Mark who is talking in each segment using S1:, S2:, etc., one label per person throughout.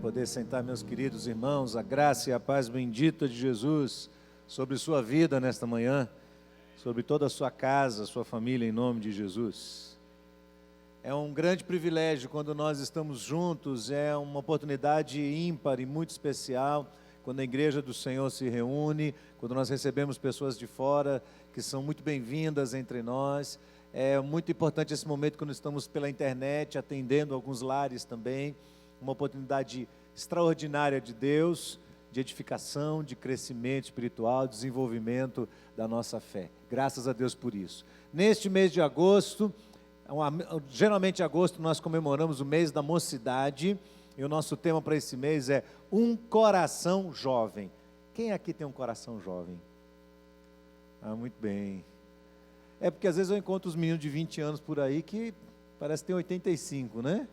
S1: Poder sentar, meus queridos irmãos, a graça e a paz bendita de Jesus sobre sua vida nesta manhã, sobre toda a sua casa, sua família, em nome de Jesus. É um grande privilégio quando nós estamos juntos, é uma oportunidade ímpar e muito especial, quando a igreja do Senhor se reúne, quando nós recebemos pessoas de fora que são muito bem-vindas entre nós. É muito importante esse momento quando estamos pela internet, atendendo alguns lares também, uma oportunidade extraordinária de Deus, de edificação, de crescimento espiritual, desenvolvimento da nossa fé. Graças a Deus por isso. Neste mês de agosto, geralmente em agosto nós comemoramos o mês da mocidade, e o nosso tema para esse mês é Um Coração Jovem. Quem aqui tem um coração jovem? Muito bem. É porque às vezes eu encontro os meninos de 20 anos por aí que parece que tem 85, né?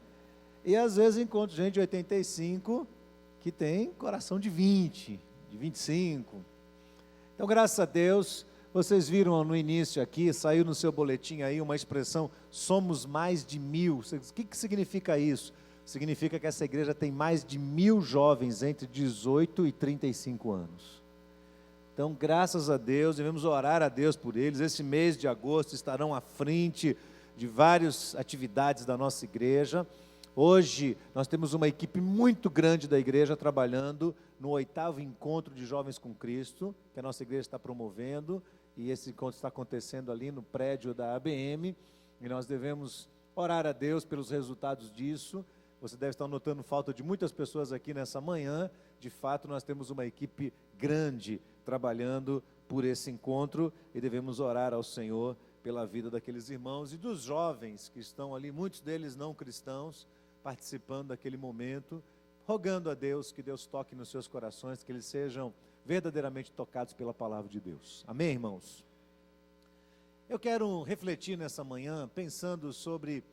S1: E às vezes encontro gente de 85 que tem coração de 20, de 25. Então, graças a Deus, vocês viram no início aqui, saiu no seu boletim aí uma expressão, somos mais de 1000. O que significa isso? Significa que essa igreja tem mais de 1000 jovens entre 18 e 35 anos. Então, graças a Deus, devemos orar a Deus por eles. Esse mês de agosto estarão à frente de várias atividades da nossa igreja. Hoje, nós temos uma equipe muito grande da igreja trabalhando no 8º Encontro de Jovens com Cristo, que a nossa igreja está promovendo, e esse encontro está acontecendo ali no prédio da ABM, e nós devemos orar a Deus pelos resultados disso. Você deve estar notando falta de muitas pessoas aqui nessa manhã. De fato, nós temos uma equipe grande trabalhando por esse encontro, e devemos orar ao Senhor pela vida daqueles irmãos e dos jovens que estão ali, muitos deles não cristãos, participando daquele momento, rogando a Deus que Deus toque nos seus corações, que eles sejam verdadeiramente tocados pela palavra de Deus. Amém, irmãos? Eu quero refletir nessa manhã, pensando sobre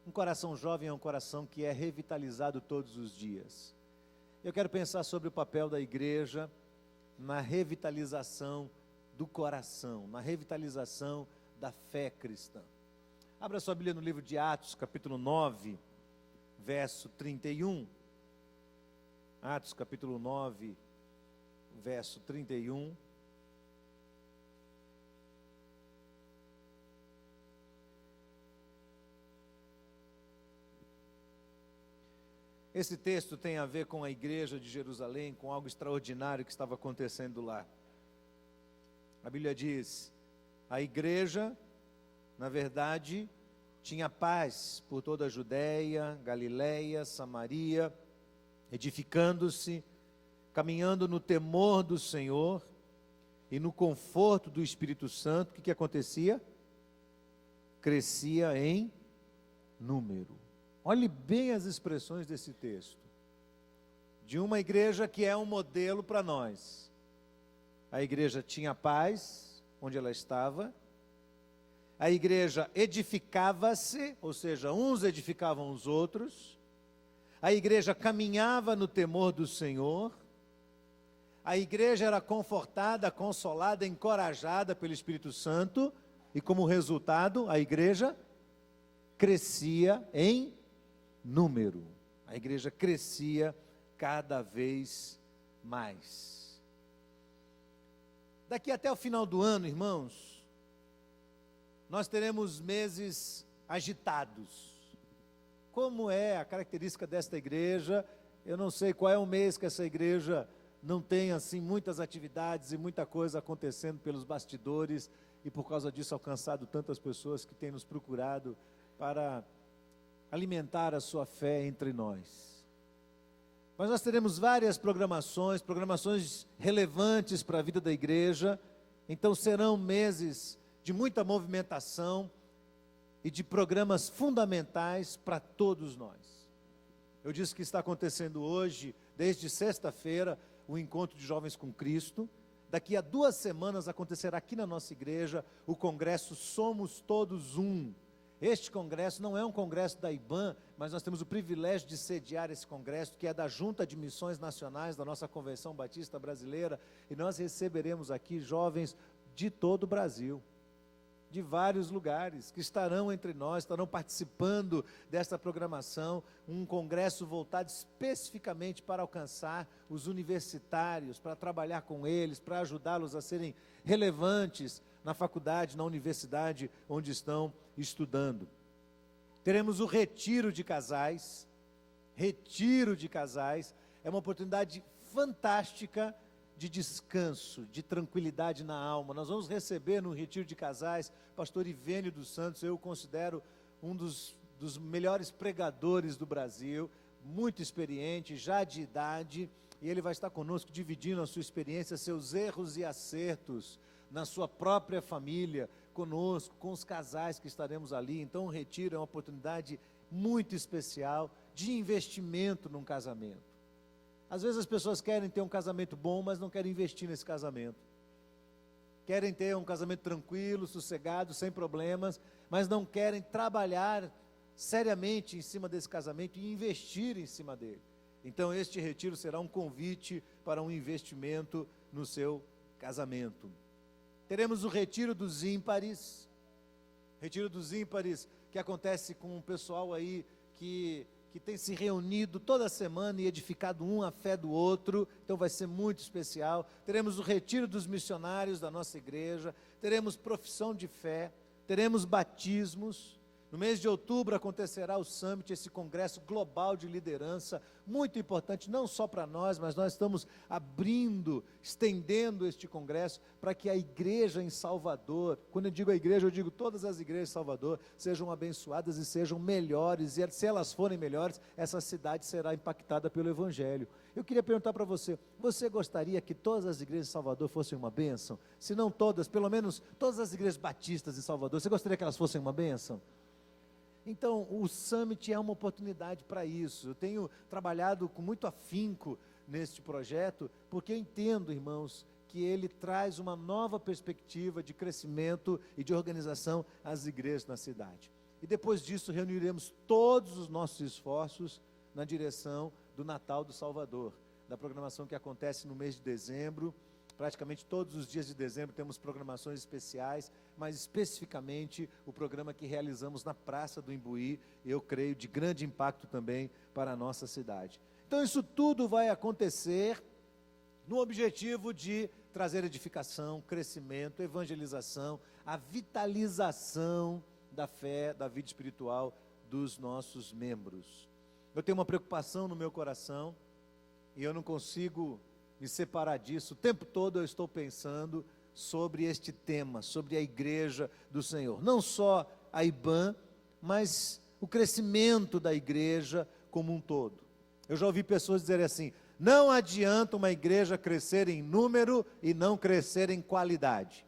S1: um coração jovem é um coração que é revitalizado todos os dias. Eu quero pensar sobre o papel da igreja na revitalização do coração, na revitalização da fé cristã. Abra sua Bíblia no livro de Atos, capítulo 9, verso 31. Atos, capítulo 9, verso 31. Esse texto tem a ver com a igreja de Jerusalém, com algo extraordinário que estava acontecendo lá. A Bíblia diz: a igreja, na verdade, tinha paz por toda a Judéia, Galiléia, Samaria, edificando-se, caminhando no temor do Senhor e no conforto do Espírito Santo. O que acontecia? Crescia em número. Olhe bem as expressões desse texto, de uma igreja que é um modelo para nós. A igreja tinha paz onde ela estava, a igreja edificava-se, ou seja, uns edificavam os outros, a igreja caminhava no temor do Senhor, a igreja era confortada, consolada, encorajada pelo Espírito Santo, e como resultado, a igreja crescia em número. A igreja crescia cada vez mais. Daqui até o final do ano, irmãos, nós teremos meses agitados. Como é a característica desta igreja? Eu não sei qual é o mês que essa igreja não tem assim muitas atividades e muita coisa acontecendo pelos bastidores, e por causa disso alcançado tantas pessoas que têm nos procurado para alimentar a sua fé entre nós. Mas nós teremos várias programações relevantes para a vida da igreja. Então serão meses de muita movimentação e de programas fundamentais para todos nós. Eu disse que está acontecendo hoje, desde sexta-feira, o Encontro de Jovens com Cristo. Daqui a 2 semanas acontecerá aqui na nossa igreja o congresso Somos Todos Um. Este congresso não é um congresso da IBAN, mas nós temos o privilégio de sediar esse congresso, que é da Junta de Missões Nacionais da nossa Convenção Batista Brasileira, e nós receberemos aqui jovens de todo o Brasil. de vários lugares, que estarão entre nós, estarão participando desta programação, um congresso voltado especificamente para alcançar os universitários, para trabalhar com eles, para ajudá-los a serem relevantes na faculdade, na universidade onde estão estudando. Teremos o retiro de casais. Retiro de casais é uma oportunidade fantástica de descanso, de tranquilidade na alma. Nós vamos receber no retiro de casais pastor Ivênio dos Santos. Eu o considero um dos melhores pregadores do Brasil, muito experiente, já de idade, e ele vai estar conosco dividindo a sua experiência, seus erros e acertos na sua própria família, conosco, com os casais que estaremos ali. Então o retiro é uma oportunidade muito especial de investimento num casamento. Às vezes as pessoas querem ter um casamento bom, mas não querem investir nesse casamento. Querem ter um casamento tranquilo, sossegado, sem problemas, mas não querem trabalhar seriamente em cima desse casamento e investir em cima dele. Então este retiro será um convite para um investimento no seu casamento. Teremos o retiro dos ímpares. Retiro dos ímpares que acontece com o pessoal aí que tem se reunido toda semana e edificado um a fé do outro. Então vai ser muito especial. Teremos o retiro dos missionários da nossa igreja, teremos profissão de fé, teremos batismos. No mês de outubro acontecerá o Summit, esse congresso global de liderança, muito importante, não só para nós, mas nós estamos abrindo, estendendo este congresso para que a igreja em Salvador, quando eu digo a igreja, eu digo todas as igrejas em Salvador, sejam abençoadas e sejam melhores, e se elas forem melhores, essa cidade será impactada pelo Evangelho. Eu queria perguntar para você, você gostaria que todas as igrejas em Salvador fossem uma bênção? Se não todas, pelo menos todas as igrejas batistas em Salvador, você gostaria que elas fossem uma bênção? Então, o Summit é uma oportunidade para isso. Eu tenho trabalhado com muito afinco neste projeto, porque eu entendo, irmãos, que ele traz uma nova perspectiva de crescimento e de organização às igrejas na cidade. E depois disso, reuniremos todos os nossos esforços na direção do Natal do Salvador, da programação que acontece no mês de dezembro. Praticamente todos os dias de dezembro temos programações especiais, mas especificamente o programa que realizamos na Praça do Imbuí, eu creio de grande impacto também para a nossa cidade. Então isso tudo vai acontecer no objetivo de trazer edificação, crescimento, evangelização, a vitalização da fé, da vida espiritual dos nossos membros. Eu tenho uma preocupação no meu coração e eu não consigo me separar disso. O tempo todo eu estou pensando sobre este tema, sobre a igreja do Senhor. Não só a IBAN, mas o crescimento da igreja como um todo. Eu já ouvi pessoas dizerem assim, não adianta uma igreja crescer em número e não crescer em qualidade.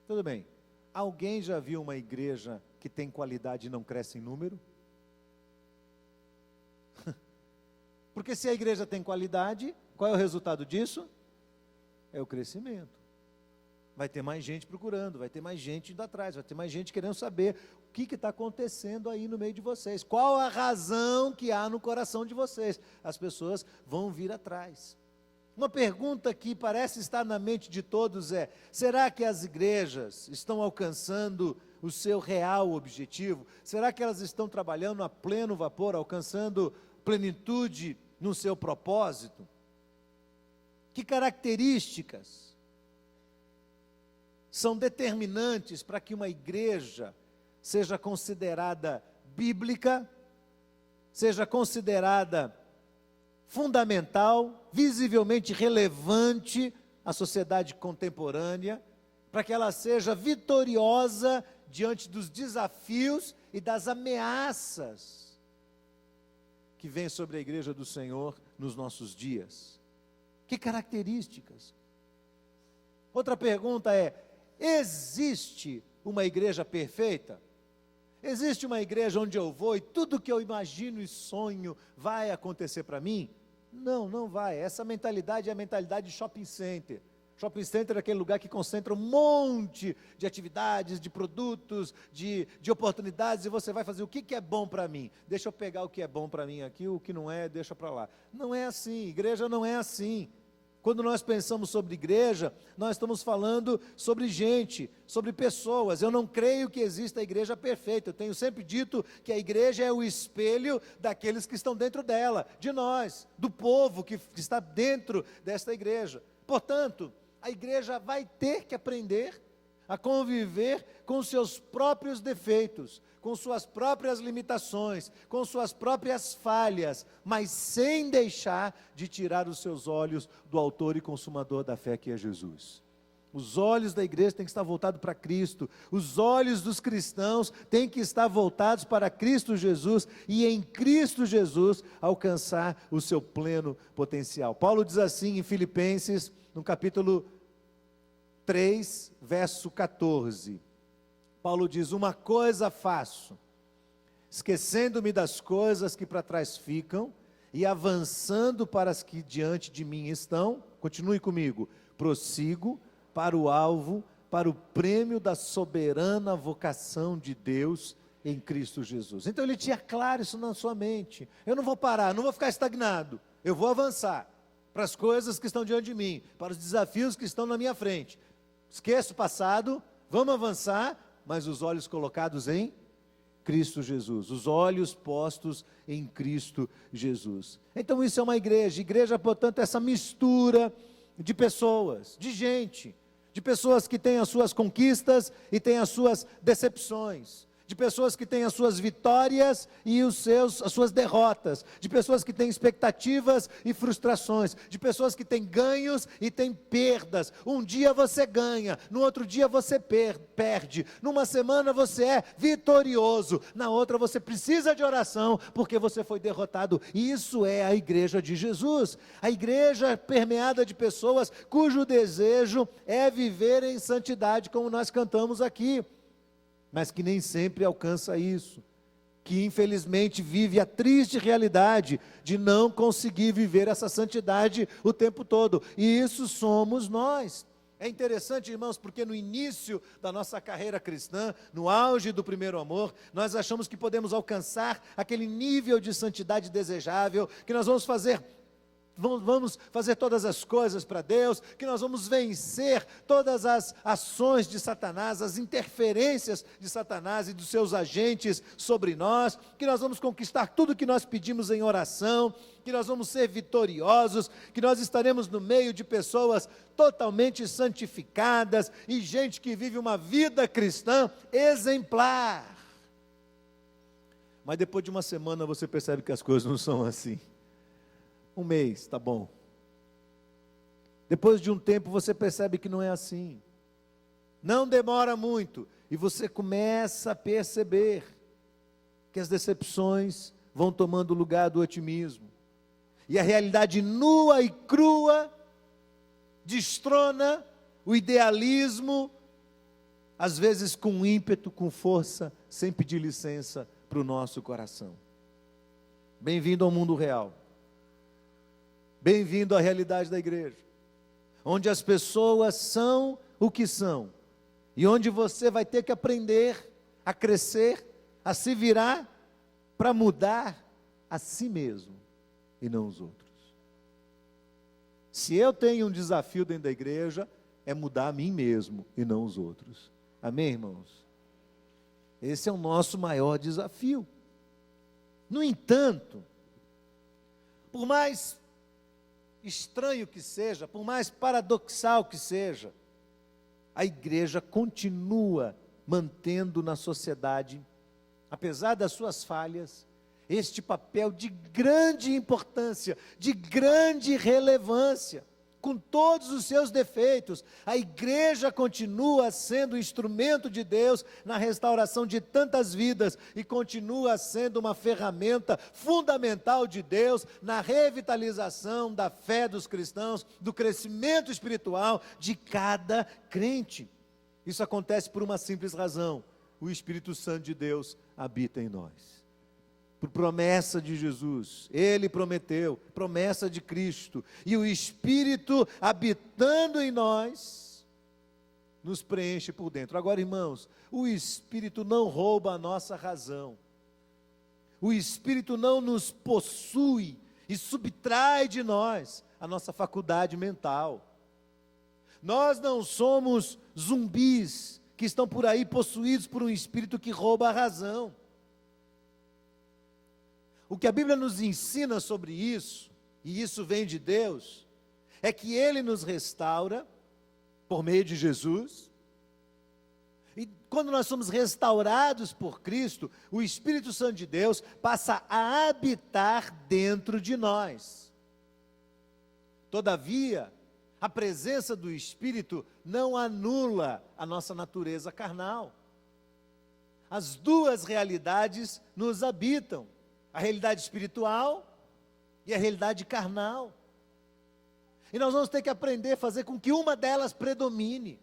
S1: Tudo bem, alguém já viu uma igreja que tem qualidade e não cresce em número? Porque se a igreja tem qualidade, qual é o resultado disso? É o crescimento. Vai ter mais gente procurando, vai ter mais gente indo atrás, vai ter mais gente querendo saber o que está acontecendo aí no meio de vocês. Qual a razão que há no coração de vocês? As pessoas vão vir atrás. Uma pergunta que parece estar na mente de todos é, será que as igrejas estão alcançando o seu real objetivo? Será que elas estão trabalhando a pleno vapor, alcançando plenitude no seu propósito? Que características são determinantes para que uma igreja seja considerada bíblica, seja considerada fundamental, visivelmente relevante à sociedade contemporânea, para que ela seja vitoriosa diante dos desafios e das ameaças que vem sobre a igreja do Senhor nos nossos dias? Que características? Outra pergunta é, existe uma igreja perfeita? Existe uma igreja onde eu vou e tudo que eu imagino e sonho vai acontecer para mim? Não, não vai. Essa mentalidade é a mentalidade de shopping center. Shopping center é aquele lugar que concentra um monte de atividades, de produtos, de oportunidades, e você vai fazer o que é bom para mim. Deixa eu pegar o que é bom para mim aqui, o que não é, deixa para lá. Não é assim, igreja não é assim. Quando nós pensamos sobre igreja, nós estamos falando sobre gente, sobre pessoas. Eu não creio que exista a igreja perfeita. Eu tenho sempre dito que a igreja é o espelho daqueles que estão dentro dela, de nós, do povo que está dentro desta igreja. Portanto, a igreja vai ter que aprender a conviver com seus próprios defeitos, com suas próprias limitações, com suas próprias falhas, mas sem deixar de tirar os seus olhos do autor e consumador da fé, que é Jesus. Os olhos da igreja têm que estar voltados para Cristo, os olhos dos cristãos têm que estar voltados para Cristo Jesus, e em Cristo Jesus alcançar o seu pleno potencial. Paulo diz assim em Filipenses, no capítulo 3, verso 14, Paulo diz: uma coisa faço, esquecendo-me das coisas que para trás ficam, e avançando para as que diante de mim estão, continue comigo, prossigo para o alvo, para o prêmio da soberana vocação de Deus em Cristo Jesus. Então ele tinha claro isso na sua mente: eu não vou parar, não vou ficar estagnado, eu vou avançar para as coisas que estão diante de mim, para os desafios que estão na minha frente. Esqueça o passado, vamos avançar, mas os olhos colocados em Cristo Jesus, os olhos postos em Cristo Jesus. Então isso é uma igreja. Igreja, portanto, é essa mistura de pessoas, de gente, de pessoas que têm as suas conquistas e têm as suas decepções, de pessoas que têm as suas vitórias e as suas derrotas, de pessoas que têm expectativas e frustrações, de pessoas que têm ganhos e têm perdas. Um dia você ganha, no outro dia você perde, numa semana você é vitorioso, na outra você precisa de oração, porque você foi derrotado. Isso é a igreja de Jesus, a igreja permeada de pessoas cujo desejo é viver em santidade, como nós cantamos aqui, mas que nem sempre alcança isso, que infelizmente vive a triste realidade de não conseguir viver essa santidade o tempo todo, e isso somos nós. É interessante, irmãos, porque no início da nossa carreira cristã, no auge do primeiro amor, nós achamos que podemos alcançar aquele nível de santidade desejável, que nós vamos fazer todas as coisas para Deus, que nós vamos vencer todas as ações de Satanás, as interferências de Satanás e dos seus agentes sobre nós, que nós vamos conquistar tudo que nós pedimos em oração, que nós vamos ser vitoriosos, que nós estaremos no meio de pessoas totalmente santificadas e gente que vive uma vida cristã exemplar. Mas depois de uma semana você percebe que as coisas não são assim. Um mês, tá bom. Depois de um tempo você percebe que não é assim. Não demora muito e você começa a perceber que as decepções vão tomando o lugar do otimismo. E a realidade nua e crua destrona o idealismo, às vezes com ímpeto, com força, sem pedir licença para o nosso coração. Bem-vindo ao mundo real. Bem-vindo à realidade da igreja, onde as pessoas são o que são, e onde você vai ter que aprender a crescer, a se virar, para mudar a si mesmo, e não os outros. Se eu tenho um desafio dentro da igreja, é mudar a mim mesmo, e não os outros. Amém, irmãos? Esse é o nosso maior desafio. No entanto, por mais estranho que seja, por mais paradoxal que seja, a igreja continua mantendo na sociedade, apesar das suas falhas, este papel de grande importância, de grande relevância. Com todos os seus defeitos, a igreja continua sendo instrumento de Deus na restauração de tantas vidas e continua sendo uma ferramenta fundamental de Deus na revitalização da fé dos cristãos, do crescimento espiritual de cada crente. Isso acontece por uma simples razão: o Espírito Santo de Deus habita em nós. Por promessa de Jesus, Ele prometeu, promessa de Cristo, e o Espírito habitando em nós, nos preenche por dentro. Agora, irmãos, o Espírito não rouba a nossa razão, o Espírito não nos possui e subtrai de nós a nossa faculdade mental. Nós não somos zumbis que estão por aí possuídos por um espírito que rouba a razão. O que a Bíblia nos ensina sobre isso, e isso vem de Deus, é que Ele nos restaura por meio de Jesus. E quando nós somos restaurados por Cristo, o Espírito Santo de Deus passa a habitar dentro de nós. Todavia, a presença do Espírito não anula a nossa natureza carnal. As duas realidades nos habitam, a realidade espiritual e a realidade carnal. E nós vamos ter que aprender a fazer com que uma delas predomine,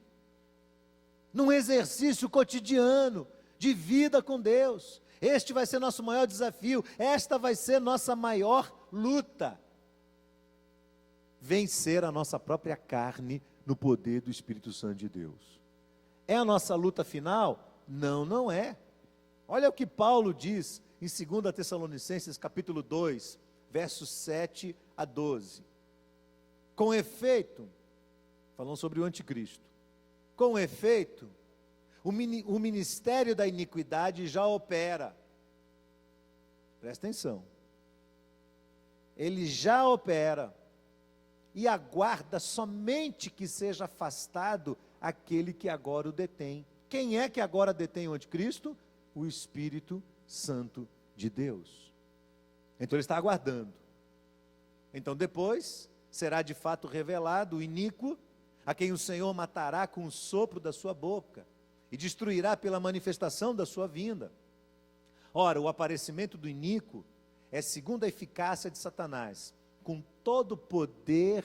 S1: num exercício cotidiano de vida com Deus. Este vai ser nosso maior desafio, esta vai ser nossa maior luta. Vencer a nossa própria carne no poder do Espírito Santo de Deus. É a nossa luta final? Não, não é. Olha o que Paulo diz em 2 Tessalonicenses capítulo 2, versos 7 a 12. Com efeito, falando sobre o anticristo, com efeito, o ministério da iniquidade já opera. Presta atenção. Ele já opera e aguarda somente que seja afastado aquele que agora o detém. Quem é que agora detém o anticristo? O Espírito Santo de Deus. Então ele está aguardando. Então depois será de fato revelado o iníquo, a quem o Senhor matará com o sopro da sua boca e destruirá pela manifestação da sua vinda. Ora, o aparecimento do iníquo é segundo a eficácia de Satanás, com todo poder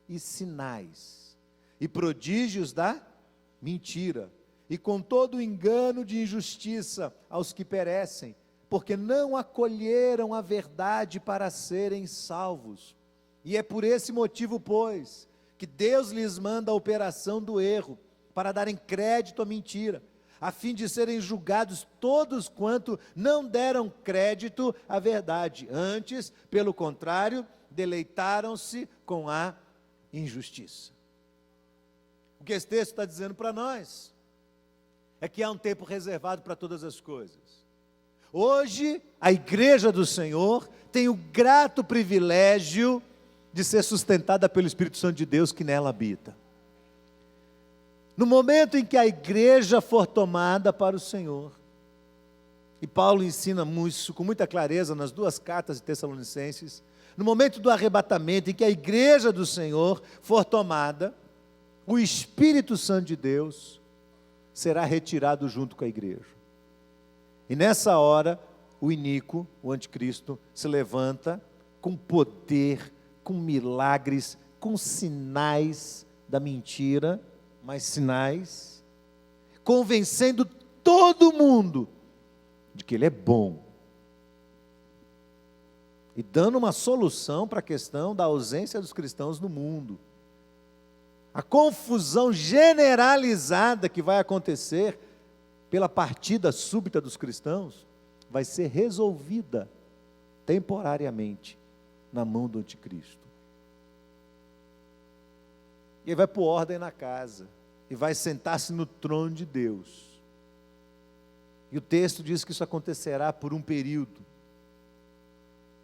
S1: e sinais, e prodígios da mentira, e com todo engano de injustiça aos que perecem, porque não acolheram a verdade para serem salvos. E é por esse motivo, pois, que Deus lhes manda a operação do erro, para darem crédito à mentira, a fim de serem julgados todos quanto não deram crédito à verdade, antes, pelo contrário, deleitaram-se com a injustiça. O que esse texto está dizendo para nós é que há um tempo reservado para todas as coisas. Hoje, a igreja do Senhor tem o grato privilégio de ser sustentada pelo Espírito Santo de Deus que nela habita. No momento em que a igreja for tomada para o Senhor, e Paulo ensina isso com muita clareza nas duas cartas de Tessalonicenses, no momento do arrebatamento em que a igreja do Senhor for tomada, o Espírito Santo de Deus será retirado junto com a igreja. E nessa hora, o iníquo, o anticristo, se levanta com poder, com milagres, com sinais da mentira, mas sinais, convencendo todo mundo de que ele é bom, e dando uma solução para a questão da ausência dos cristãos no mundo. A confusão generalizada que vai acontecer pela partida súbita dos cristãos vai ser resolvida temporariamente na mão do anticristo. E ele vai pôr ordem na casa e vai sentar-se no trono de Deus. E o texto diz que isso acontecerá por um período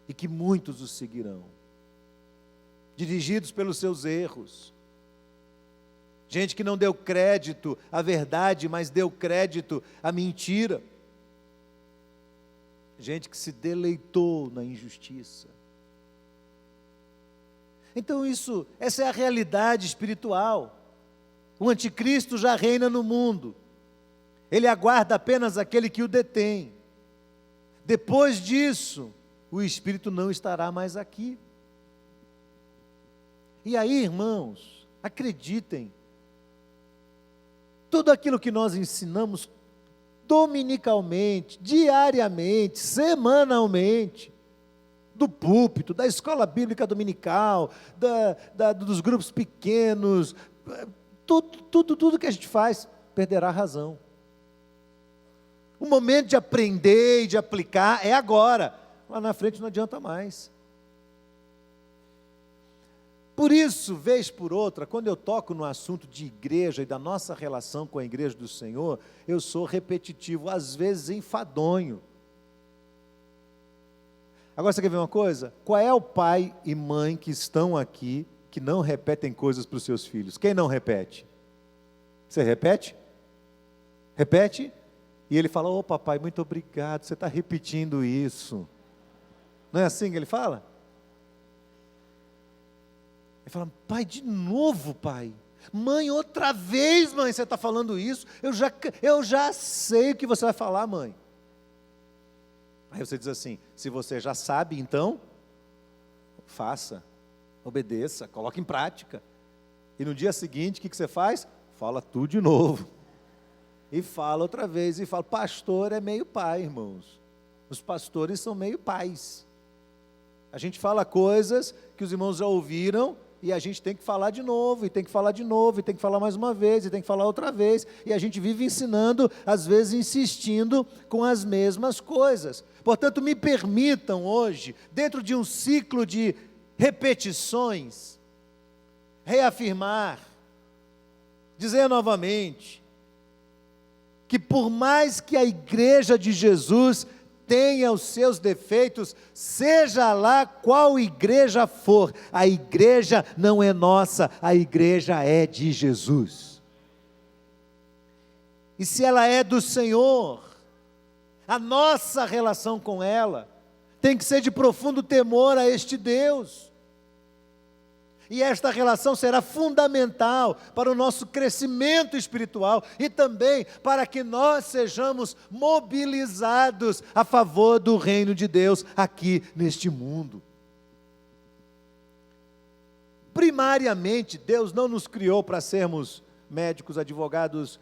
S1: e que muitos o seguirão, dirigidos pelos seus erros. Gente que não deu crédito à verdade, mas deu crédito à mentira. Gente que se deleitou na injustiça. Então essa é a realidade espiritual. O anticristo já reina no mundo. Ele aguarda apenas aquele que o detém. Depois disso, o Espírito não estará mais aqui. E aí, irmãos, acreditem, tudo aquilo que nós ensinamos dominicalmente, diariamente, semanalmente, do púlpito, da escola bíblica dominical, dos grupos pequenos, tudo que a gente faz, perderá a razão. O momento de aprender e de aplicar é agora. Lá na frente não adianta mais. Por isso, vez por outra, quando eu toco no assunto de igreja e da nossa relação com a igreja do Senhor, eu sou repetitivo, às vezes enfadonho. Agora você quer ver uma coisa? Qual é o pai e mãe que estão aqui que não repetem coisas para os seus filhos? Quem não repete? Você repete? Repete? E ele fala: ô papai, muito obrigado, você está repetindo isso. Não é assim que ele fala? Ele fala: pai, de novo, pai. Mãe, outra vez, mãe, você está falando isso. Eu já sei o que você vai falar, mãe. Aí você diz assim: se você já sabe, então, faça, obedeça, coloque em prática. E no dia seguinte, o que você faz? Fala tudo de novo. E fala outra vez, e fala: pastor é meio pai, irmãos. Os pastores são meio pais. A gente fala coisas que os irmãos já ouviram, e a gente tem que falar de novo, e tem que falar de novo, e tem que falar mais uma vez, e tem que falar outra vez, e a gente vive ensinando, às vezes insistindo com as mesmas coisas. Portanto, me permitam hoje, dentro de um ciclo de repetições, reafirmar, dizer novamente, que por mais que a igreja de Jesus tenha os seus defeitos, seja lá qual igreja for, a igreja não é nossa, a igreja é de Jesus. E se ela é do Senhor, a nossa relação com ela tem que ser de profundo temor a este Deus. E esta relação será fundamental para o nosso crescimento espiritual e também para que nós sejamos mobilizados a favor do reino de Deus aqui neste mundo. Primariamente, Deus não nos criou para sermos médicos, advogados,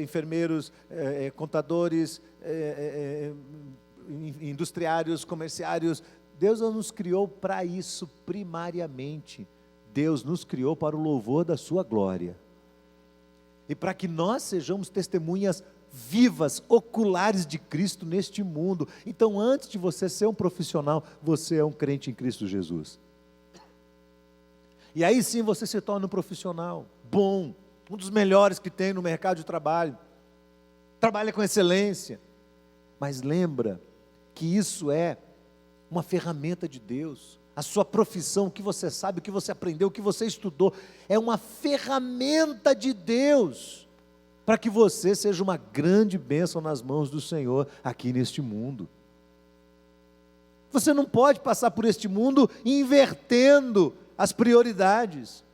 S1: enfermeiros, contadores, industriários, comerciários. Deus não nos criou para isso primariamente. Deus nos criou para o louvor da sua glória. E para que nós sejamos testemunhas vivas, oculares de Cristo neste mundo. Então, antes de você ser um profissional, você é um crente em Cristo Jesus. E aí sim você se torna um profissional bom, um dos melhores que tem no mercado de trabalho. Trabalha com excelência. Mas lembra que isso é uma ferramenta de Deus. A sua profissão, o que você sabe, o que você aprendeu, o que você estudou, é uma ferramenta de Deus, para que você seja uma grande bênção nas mãos do Senhor, aqui neste mundo. Você não pode passar por este mundo invertendo as prioridades,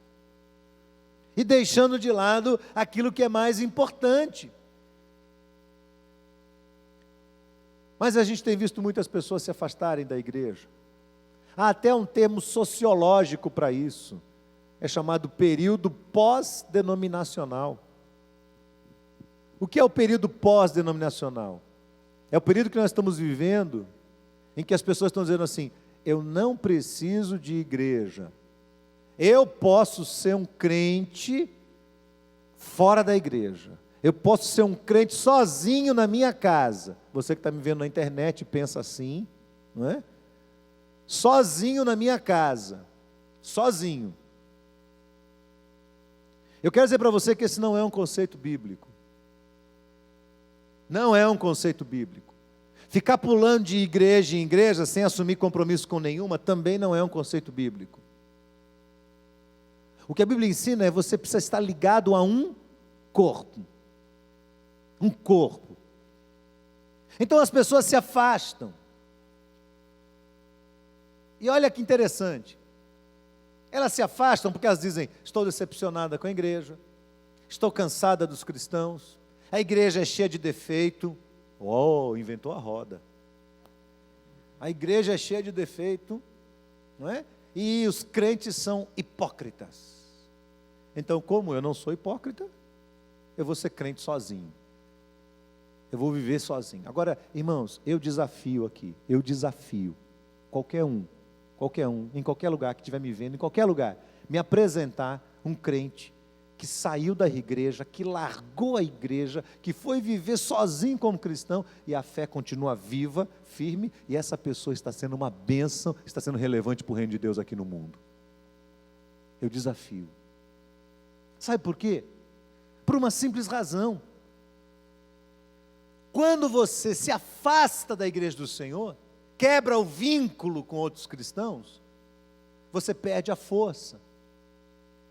S1: e deixando de lado aquilo que é mais importante. Mas a gente tem visto muitas pessoas se afastarem da igreja. Há até um termo sociológico para isso, é chamado período pós-denominacional. O que é o período pós-denominacional? É o período que nós estamos vivendo, em que as pessoas estão dizendo assim: eu não preciso de igreja, eu posso ser um crente fora da igreja, eu posso ser um crente sozinho na minha casa. Você que está me vendo na internet pensa assim, não é? Sozinho na minha casa, sozinho. Eu quero dizer para você que esse não é um conceito bíblico. Não é um conceito bíblico. Ficar pulando de igreja em igreja sem assumir compromisso com nenhuma também não é um conceito bíblico. O que a Bíblia ensina é: você precisa estar ligado a um corpo. Um corpo. Então as pessoas se afastam. E olha que interessante, elas se afastam porque elas dizem: estou decepcionada com a igreja, estou cansada dos cristãos, a igreja é cheia de defeito. Oh, inventou a roda. A igreja é cheia de defeito, não é? E os crentes são hipócritas. Então, como eu não sou hipócrita, eu vou ser crente sozinho. Eu vou viver sozinho. Agora, irmãos, eu desafio aqui, qualquer um, em qualquer lugar que estiver me vendo, em qualquer lugar, me apresentar um crente que saiu da igreja, que largou a igreja, que foi viver sozinho como cristão, e a fé continua viva, firme, e essa pessoa está sendo uma bênção, está sendo relevante para o reino de Deus aqui no mundo. Eu desafio. Sabe por quê? Por uma simples razão. Quando você se afasta da igreja do Senhor, quebra o vínculo com outros cristãos, você perde a força.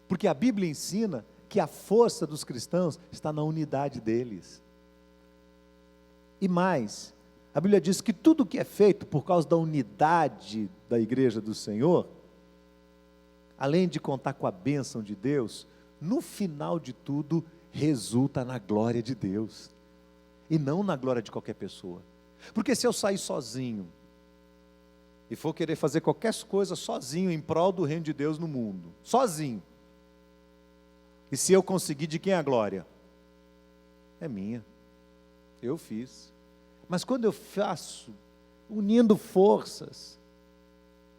S1: Porque a Bíblia ensina que a força dos cristãos está na unidade deles. E mais, a Bíblia diz que tudo que é feito por causa da unidade da igreja do Senhor, além de contar com a bênção de Deus, no final de tudo, resulta na glória de Deus, e não na glória de qualquer pessoa. Porque se eu sair sozinho, e for querer fazer qualquer coisa sozinho, em prol do reino de Deus no mundo, sozinho, e se eu conseguir, de quem é a glória? É minha, eu fiz. Mas quando eu faço, unindo forças,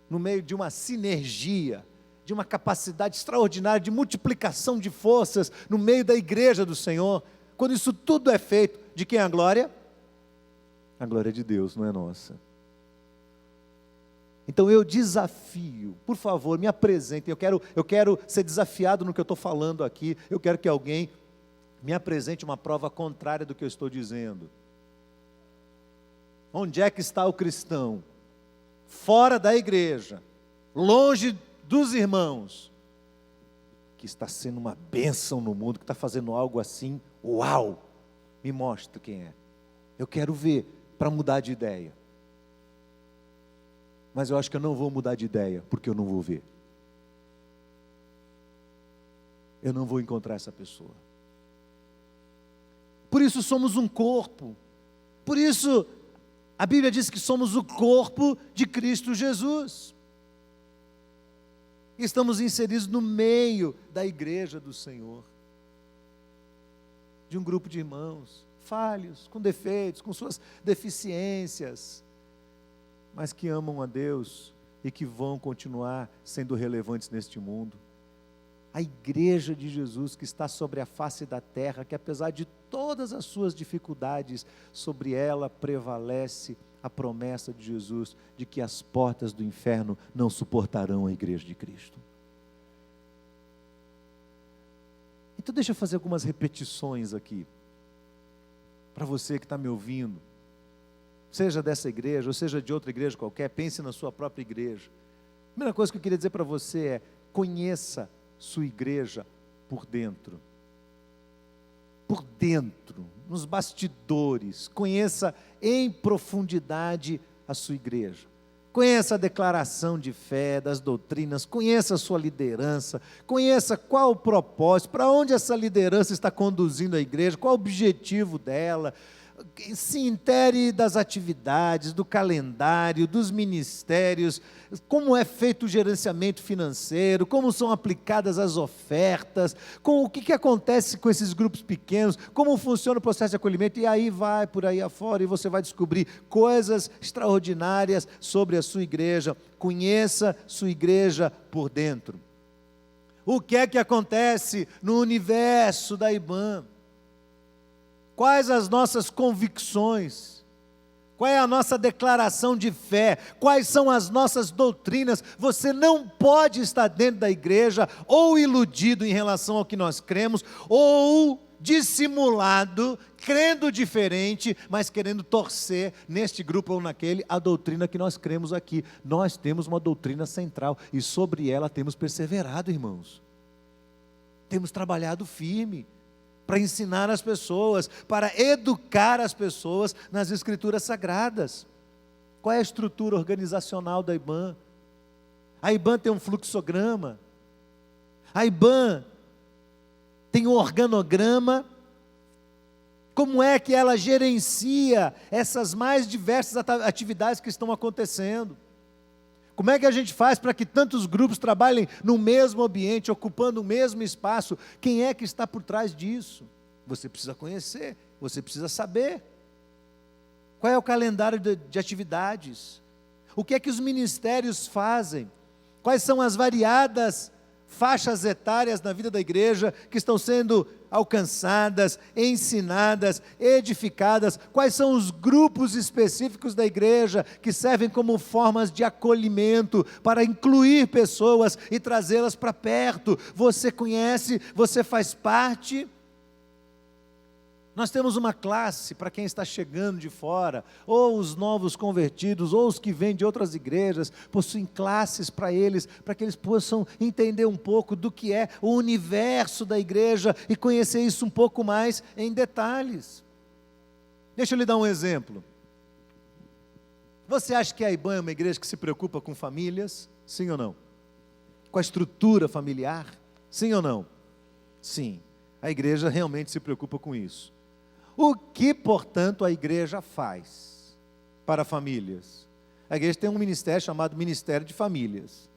S1: no meio de uma sinergia, de uma capacidade extraordinária de multiplicação de forças, no meio da igreja do Senhor, quando isso tudo é feito, de quem é a glória? A glória de Deus, não é nossa. Então eu desafio, por favor, me apresentem, eu quero ser desafiado no que eu estou falando aqui, eu quero que alguém me apresente uma prova contrária do que eu estou dizendo. Onde é que está o cristão? Fora da igreja, longe dos irmãos, que está sendo uma bênção no mundo, que está fazendo algo assim, uau, me mostra quem é. Eu quero ver, para mudar de ideia. Mas eu acho que eu não vou mudar de ideia, porque eu não vou ver. Eu não vou encontrar essa pessoa. Por isso somos um corpo. Por isso a Bíblia diz que somos o corpo de Cristo Jesus. Estamos inseridos no meio da igreja do Senhor. De um grupo de irmãos, falhos, com defeitos, com suas deficiências, mas que amam a Deus e que vão continuar sendo relevantes neste mundo. A igreja de Jesus que está sobre a face da terra, que apesar de todas as suas dificuldades, sobre ela prevalece a promessa de Jesus, de que as portas do inferno não suportarão a igreja de Cristo. Então deixa eu fazer algumas repetições aqui, para você que está me ouvindo, seja dessa igreja, ou seja de outra igreja qualquer, pense na sua própria igreja. A primeira coisa que eu queria dizer para você é, conheça sua igreja por dentro. Por dentro, nos bastidores, conheça em profundidade a sua igreja. Conheça a declaração de fé, das doutrinas, conheça a sua liderança, conheça qual o propósito, para onde essa liderança está conduzindo a igreja, qual o objetivo dela. Se intere das atividades, do calendário, dos ministérios, como é feito o gerenciamento financeiro, como são aplicadas as ofertas, com o que acontece com esses grupos pequenos, como funciona o processo de acolhimento, e aí vai por aí afora, e você vai descobrir coisas extraordinárias sobre a sua igreja. Conheça sua igreja por dentro. O que é que acontece no universo da IBAN? Quais as nossas convicções? Qual é a nossa declaração de fé? Quais são as nossas doutrinas? Você não pode estar dentro da igreja ou iludido em relação ao que nós cremos, ou dissimulado, crendo diferente, mas querendo torcer neste grupo ou naquele a doutrina que nós cremos aqui. Nós temos uma doutrina central e sobre ela temos perseverado, irmãos. Temos trabalhado firme para ensinar as pessoas, para educar as pessoas nas Escrituras Sagradas. Qual é a estrutura organizacional da IBAN? A IBAN tem um fluxograma, a IBAN tem um organograma. Como é que ela gerencia essas mais diversas atividades que estão acontecendo? Como é que a gente faz para que tantos grupos trabalhem no mesmo ambiente, ocupando o mesmo espaço? Quem é que está por trás disso? Você precisa conhecer, você precisa saber. Qual é o calendário de atividades? O que é que os ministérios fazem? Quais são as variadas faixas etárias na vida da igreja que estão sendo alcançadas, ensinadas, edificadas? Quais são os grupos específicos da igreja que servem como formas de acolhimento para incluir pessoas e trazê-las para perto? Você conhece, você faz parte? Nós temos uma classe para quem está chegando de fora, ou os novos convertidos, ou os que vêm de outras igrejas, possuem classes para que eles possam entender um pouco do que é o universo da igreja e conhecer isso um pouco mais em detalhes. Deixa eu lhe dar um exemplo. Você acha que a IBAN é uma igreja que se preocupa com famílias? Sim ou não? Com a estrutura familiar? Sim ou não? Sim, a igreja realmente se preocupa com isso. O que, portanto, a igreja faz para famílias? A igreja tem um ministério chamado Ministério de Famílias.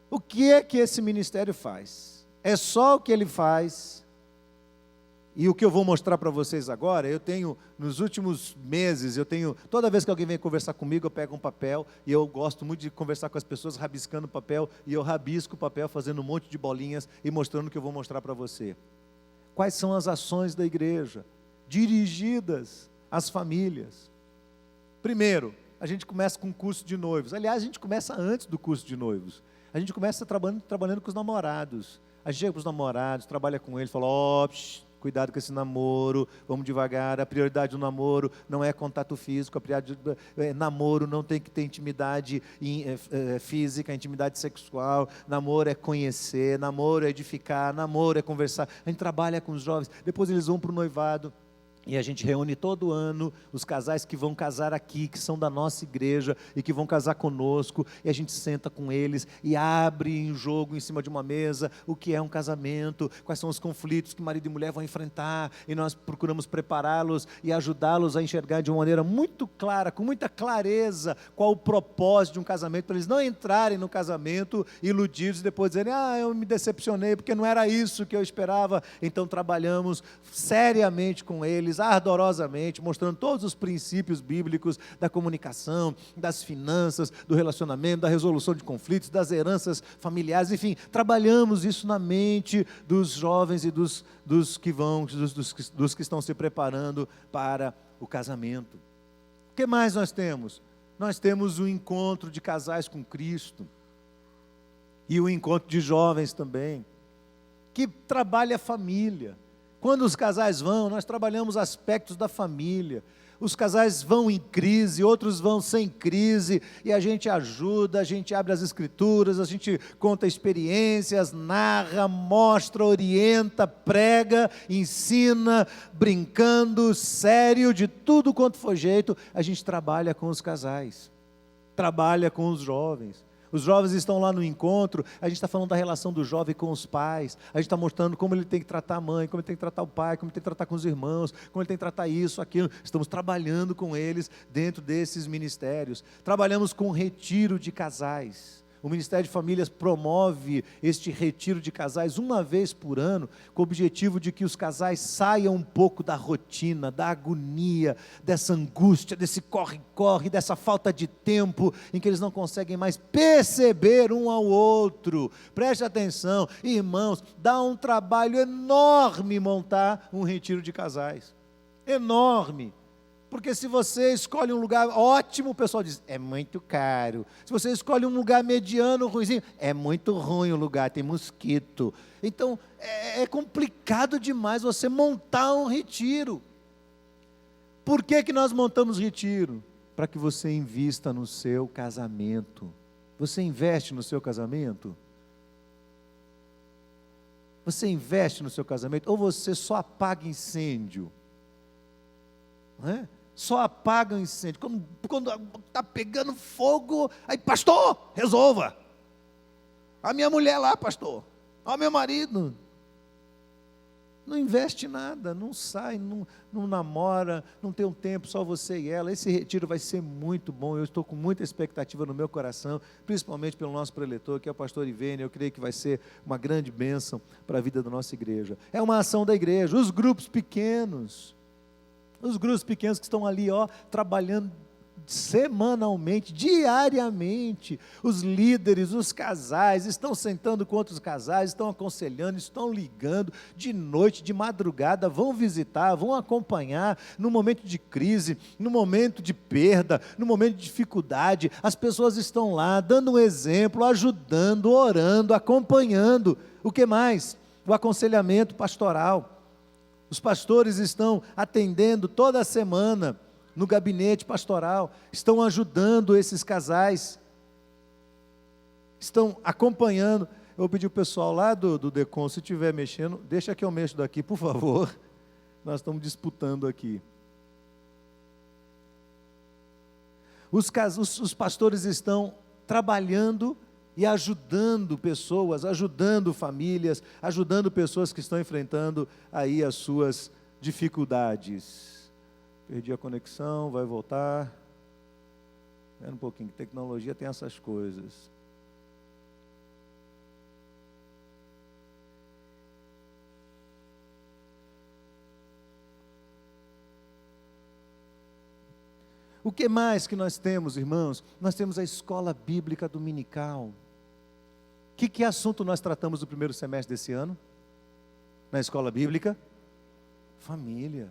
S1: O que é que esse ministério faz? É só o que ele faz. E o que eu vou mostrar para vocês agora, eu tenho, nos últimos meses, toda vez que alguém vem conversar comigo, eu pego um papel, e eu gosto muito de conversar com as pessoas rabiscando o papel, e eu rabisco o papel, fazendo um monte de bolinhas, e mostrando o que eu vou mostrar para você. Quais são as ações da igreja dirigidas às famílias? Primeiro, a gente começa com o curso de noivos. Aliás, a gente começa antes do curso de noivos. A gente começa trabalhando com os namorados. A gente chega para os namorados, trabalha com eles, fala, cuidado com esse namoro, vamos devagar, a prioridade do namoro não é contato físico, a prioridade do namoro não tem que ter intimidade física, intimidade sexual, namoro é conhecer, namoro é edificar, namoro é conversar. A gente trabalha com os jovens, depois eles vão para o noivado. E a gente reúne todo ano os casais que vão casar aqui, que são da nossa igreja e que vão casar conosco, e a gente senta com eles e abre em jogo em cima de uma mesa o que é um casamento, quais são os conflitos que marido e mulher vão enfrentar, e nós procuramos prepará-los e ajudá-los a enxergar de uma maneira muito clara, com muita clareza, qual o propósito de um casamento, para eles não entrarem no casamento iludidos e depois dizerem, eu me decepcionei porque não era isso que eu esperava. Então trabalhamos seriamente com eles, ardorosamente, mostrando todos os princípios bíblicos da comunicação, das finanças, do relacionamento, da resolução de conflitos, das heranças familiares, enfim, trabalhamos isso na mente dos jovens e dos que estão se preparando para o casamento. O que mais nós temos? Nós temos o encontro de casais com Cristo e o encontro de jovens também, que trabalha a família. Quando os casais vão, nós trabalhamos aspectos da família. Os casais vão em crise, outros vão sem crise, e a gente ajuda, a gente abre as escrituras, a gente conta experiências, narra, mostra, orienta, prega, ensina, brincando, sério, de tudo quanto for jeito, a gente trabalha com os casais, trabalha com os jovens. Os jovens estão lá no encontro, a gente está falando da relação do jovem com os pais, a gente está mostrando como ele tem que tratar a mãe, como ele tem que tratar o pai, como ele tem que tratar com os irmãos, como ele tem que tratar isso, aquilo. Estamos trabalhando com eles dentro desses ministérios. Trabalhamos com retiro de casais. O Ministério de Famílias promove este retiro de casais uma vez por ano, com o objetivo de que os casais saiam um pouco da rotina, da agonia, dessa angústia, desse corre-corre, dessa falta de tempo, em que eles não conseguem mais perceber um ao outro. Preste atenção, irmãos, dá um trabalho enorme montar um retiro de casais. Enorme. Porque se você escolhe um lugar ótimo, o pessoal diz, é muito caro. Se você escolhe um lugar mediano, ruimzinho, é muito ruim o lugar, tem mosquito. Então, é complicado demais você montar um retiro. Por que nós montamos retiro? Para que você invista no seu casamento. Você investe no seu casamento? Você investe no seu casamento? Ou você só apaga incêndio? Não é? Só apaga o incêndio. Quando está pegando fogo, aí, pastor, resolva. A minha mulher lá, pastor. O meu marido. Não investe nada, não sai, não namora, não tem um tempo, só você e ela. Esse retiro vai ser muito bom, eu estou com muita expectativa no meu coração, principalmente pelo nosso preletor, que é o pastor Ivênio. Eu creio que vai ser uma grande bênção para a vida da nossa igreja. É uma ação da igreja. Os grupos pequenos que estão ali, trabalhando semanalmente, diariamente, os líderes, os casais, estão sentando com outros casais, estão aconselhando, estão ligando, de noite, de madrugada, vão visitar, vão acompanhar, no momento de crise, no momento de perda, no momento de dificuldade, as pessoas estão lá, dando um exemplo, ajudando, orando, acompanhando. O que mais? O aconselhamento pastoral. Os pastores estão atendendo toda a semana, no gabinete pastoral, estão ajudando esses casais, estão acompanhando. Eu vou pedir o pessoal lá do Decon, se estiver mexendo, deixa que eu mexo daqui, por favor. Nós estamos disputando aqui. Os pastores estão trabalhando e ajudando pessoas, ajudando famílias, ajudando pessoas que estão enfrentando aí as suas dificuldades. Perdi a conexão, vai voltar. Espera um pouquinho, que tecnologia tem essas coisas. O que mais que nós temos, irmãos? Nós temos a escola bíblica dominical. Que assunto nós tratamos no primeiro semestre desse ano? Na escola bíblica? Família.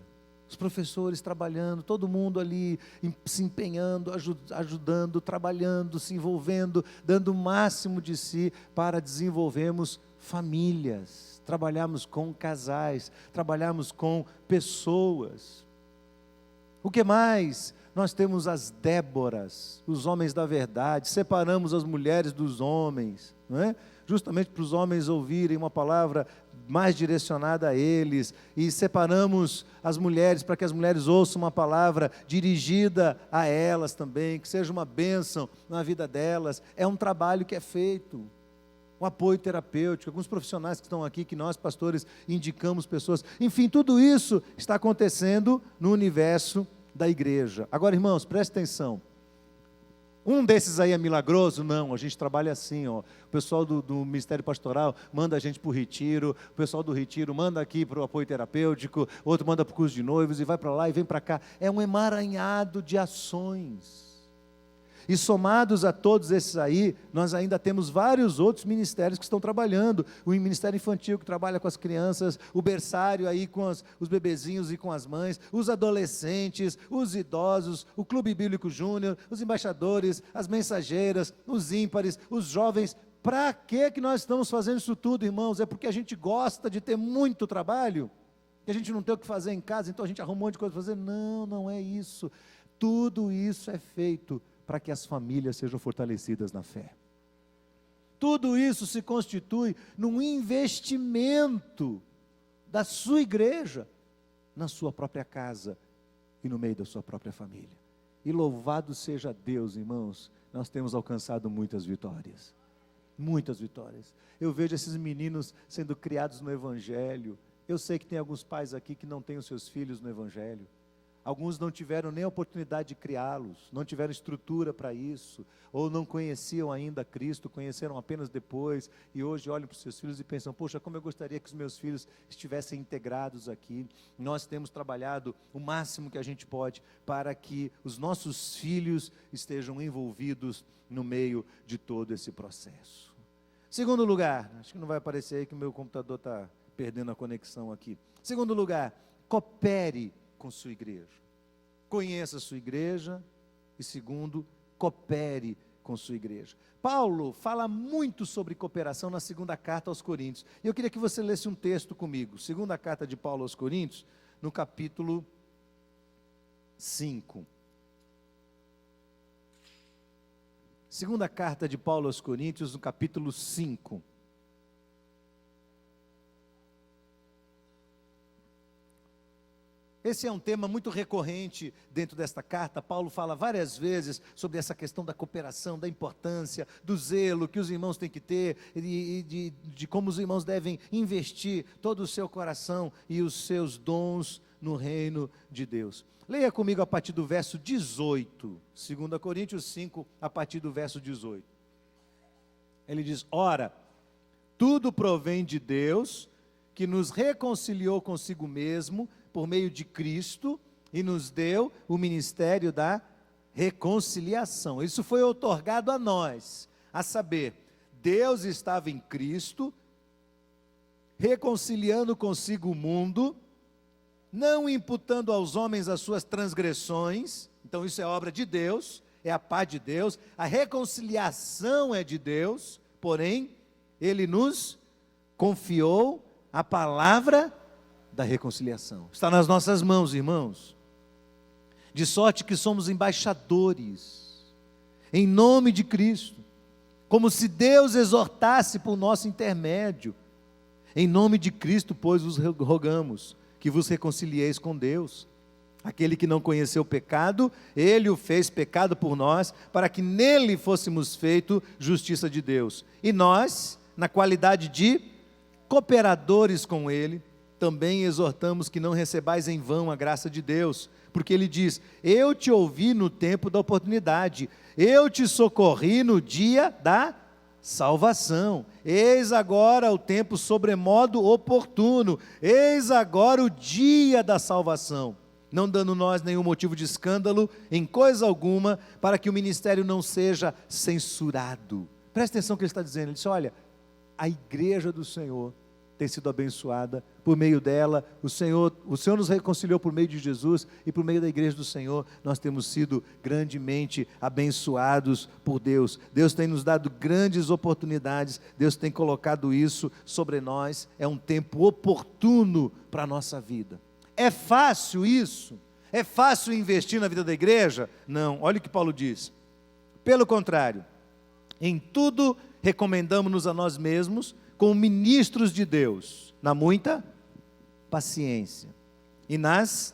S1: Os professores trabalhando, todo mundo ali se empenhando, ajudando, trabalhando, se envolvendo, dando o máximo de si para desenvolvermos famílias, trabalharmos com casais, trabalharmos com pessoas. O que mais? Nós temos as Déboras, os homens da verdade, separamos as mulheres dos homens, não é? Justamente para os homens ouvirem uma palavra mais direcionada a eles, e separamos as mulheres para que as mulheres ouçam uma palavra dirigida a elas também, que seja uma bênção na vida delas. É um trabalho que é feito, um apoio terapêutico, alguns profissionais que estão aqui, que nós pastores indicamos pessoas, enfim, tudo isso está acontecendo no universo da igreja. Agora, irmãos, preste atenção. Um desses aí é milagroso? Não, a gente trabalha assim, ó. O pessoal do Ministério Pastoral manda a gente para o retiro, o pessoal do retiro manda aqui para o apoio terapêutico, outro manda para o curso de noivos e vai para lá e vem para cá. É um emaranhado de ações. E somados a todos esses aí, nós ainda temos vários outros ministérios que estão trabalhando. O Ministério Infantil, que trabalha com as crianças, o berçário aí com os bebezinhos e com as mães, os adolescentes, os idosos, o Clube Bíblico Júnior, os embaixadores, as mensageiras, os ímpares, os jovens. Para que nós estamos fazendo isso tudo, irmãos? É porque a gente gosta de ter muito trabalho? Que a gente não tem o que fazer em casa, então a gente arruma um monte de coisa para fazer? Não, não é isso. Tudo isso é feito para que as famílias sejam fortalecidas na fé. Tudo isso se constitui num investimento da sua igreja, na sua própria casa e no meio da sua própria família. E louvado seja Deus, irmãos, nós temos alcançado muitas vitórias. Muitas vitórias. Eu vejo esses meninos sendo criados no Evangelho. Eu sei que tem alguns pais aqui que não têm os seus filhos no Evangelho. Alguns não tiveram nem a oportunidade de criá-los, não tiveram estrutura para isso, ou não conheciam ainda Cristo, conheceram apenas depois, e hoje olham para os seus filhos e pensam, poxa, como eu gostaria que os meus filhos estivessem integrados aqui. Nós temos trabalhado o máximo que a gente pode para que os nossos filhos estejam envolvidos no meio de todo esse processo. Segundo lugar, acho que não vai aparecer aí que o meu computador está perdendo a conexão aqui. Segundo lugar, coopere com sua igreja. Conheça a sua igreja e segundo, coopere com sua igreja. Paulo fala muito sobre cooperação na segunda carta aos Coríntios. E eu queria que você lesse um texto comigo. Segunda carta de Paulo aos Coríntios, no capítulo 5. Segunda carta de Paulo aos Coríntios, no capítulo 5. Esse é um tema muito recorrente dentro desta carta. Paulo fala várias vezes sobre essa questão da cooperação, da importância, do zelo que os irmãos têm que ter, e de como os irmãos devem investir todo o seu coração e os seus dons no reino de Deus. Leia comigo a partir do verso 18, 2 Coríntios 5, a partir do verso 18. Ele diz, ora, tudo provém de Deus, que nos reconciliou consigo mesmo, por meio de Cristo, e nos deu o ministério da reconciliação. Isso foi outorgado a nós, a saber, Deus estava em Cristo, reconciliando consigo o mundo, não imputando aos homens as suas transgressões. Então isso é obra de Deus, é a paz de Deus, a reconciliação é de Deus, porém, Ele nos confiou a palavra da reconciliação. Está nas nossas mãos, irmãos. De sorte que somos embaixadores, em nome de Cristo, como se Deus exortasse por nosso intermédio. Em nome de Cristo, pois, vos rogamos, que vos reconcilieis com Deus. Aquele que não conheceu o pecado, Ele o fez pecado por nós, para que nele fôssemos feito justiça de Deus. E nós, na qualidade de cooperadores com Ele, também exortamos que não recebais em vão a graça de Deus, porque Ele diz, eu te ouvi no tempo da oportunidade, eu te socorri no dia da salvação, eis agora o tempo sobremodo oportuno, eis agora o dia da salvação, não dando nós nenhum motivo de escândalo em coisa alguma, para que o ministério não seja censurado. Presta atenção no que ele está dizendo, ele diz, olha, a igreja do Senhor tem sido abençoada, por meio dela, o Senhor nos reconciliou por meio de Jesus, e por meio da igreja do Senhor, nós temos sido grandemente abençoados por Deus. Deus tem nos dado grandes oportunidades, Deus tem colocado isso sobre nós, é um tempo oportuno para a nossa vida. É fácil isso? É fácil investir na vida da igreja? Não, olha o que Paulo diz, pelo contrário, em tudo recomendamos-nos a nós mesmos, como ministros de Deus, na muita paciência, e nas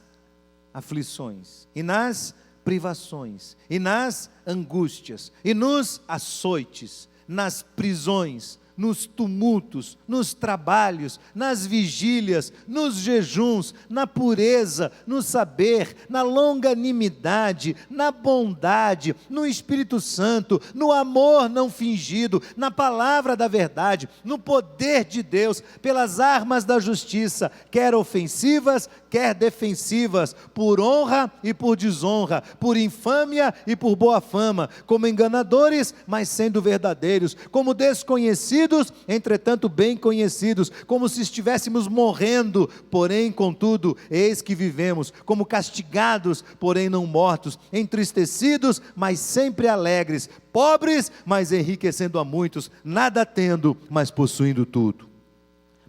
S1: aflições, e nas privações, e nas angústias, e nos açoites, nas prisões, nos tumultos, nos trabalhos, nas vigílias, nos jejuns, na pureza, no saber, na longanimidade, na bondade, no Espírito Santo, no amor não fingido, na palavra da verdade, no poder de Deus, pelas armas da justiça, quer ofensivas, quer defensivas, por honra e por desonra, por infâmia e por boa fama, como enganadores, mas sendo verdadeiros, como desconhecidos, entretanto bem conhecidos, como se estivéssemos morrendo, porém, contudo, eis que vivemos, como castigados, porém não mortos, entristecidos, mas sempre alegres, pobres, mas enriquecendo a muitos, nada tendo, mas possuindo tudo.